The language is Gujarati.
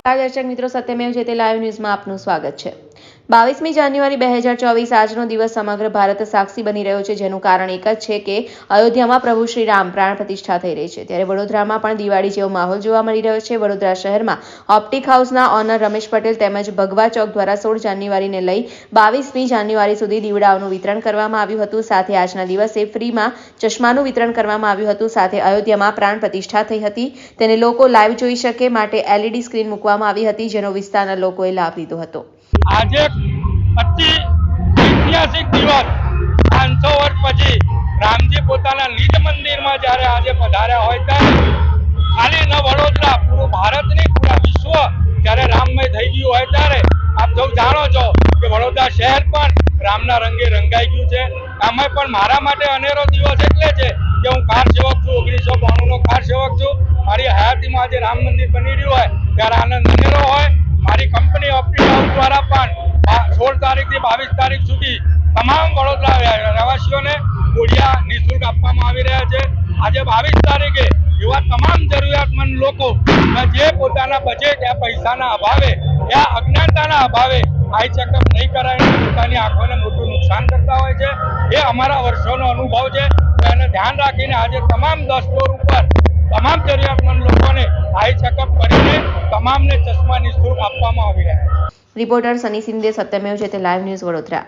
દર્શક મિત્રો, સત્યમેવ જયતે લાઈવ ન્યૂઝમાં આપનું સ્વાગત છે। 22મી જાન્યુઆરી 2024 આજનો દિવસ સમગ્ર ભારત સાક્ષી બની રહ્યો છે, જેનું કારણ એક જ છે કે અયોધ્યામાં પ્રભુ શ્રી રામ પ્રાણ પ્રતિષ્ઠા થઈ રહી છે। ત્યારે વડોદરામાં પણ દિવાળી જેવો માહોલ જોવા મળી રહ્યો છે। વડોદરા શહેરમાં ઓપ્ટિક હાઉસના ઓનર રમેશ પટેલ તેમજ ભગવા ચોક દ્વારા 16 જાન્યુઆરીને લઈ 22મી જાન્યુઆરી સુધી દીવડાઓનું વિતરણ કરવામાં આવ્યું હતું। સાથે આજના દિવસે ફ્રીમાં ચશ્માનું વિતરણ કરવામાં આવ્યું હતું। સાથે અયોધ્યામાં પ્રાણ પ્રતિષ્ઠા થઈ હતી, તેને લોકો લાઈવ જોઈ શકે માટે LED સ્ક્રીન મૂકવામાં આવી હતી, જેનો વિસ્તારના લોકોએ લાભ લીધો હતો। આજે અતિ ઐતિહાસિક દિવસ 500 વર્ષ પછી રામજી પોતાના નિજ મંદિરમાં જ્યારે આજે પધાર્યા હોય ત્યારે ખાલી ન વડોદરા, પૂરું ભારત નહીં, પૂરા વિશ્વ જ્યારે રામમય થઈ ગયું હોય ત્યારે આપ સૌ જાણો છો કે વડોદરા શહેર પણ રામના રંગે રંગાઈ ગયું છે। આમાં પણ મારા માટે અનેરો દિવસ એટલે છે કે હું કાર સેવક છું, 1992 નો કાર સેવક છું। મારી હયાતીમાં આજે રામ મંદિર બની રહ્યું હોય ત્યારે આનંદ અનેરો હોય। મારી કંપની ઓપ્ટિક હાઉસ દ્વારા પણ 16 તારીખથી 22 તારીખ સુધી તમામ વડોદરા રહેવાસીઓને કોડિયા નિઃશુલ્ક આપવામાં આવી રહ્યા છે। આજે 22 તારીખે એવા તમામ જરૂરિયાતમંદ લોકો જે પોતાના બજેટ યા પૈસાના અભાવે યા અજ્ઞાનતાના અભાવે આઈ ચેકઅપ નહીં કરાવીને પોતાની આંખોને મોટું નુકસાન કરતા હોય છે। એ અમારા વર્ષોનો અનુભવ છે, એને ધ્યાન રાખીને આજે તમામ 10 ફ્લોર ઉપર તમામ જરૂરિયાતમંદ લોકોને આઈ ચેકઅપ કરીને તમામને ચશ્મા નિઃશુલ્ક આપવામાં આવી રહ્યા છે। રિપોર્ટર સની સિંધે, સત્યમેવ જયતે લાઈવ ન્યૂઝ, વડોદરા।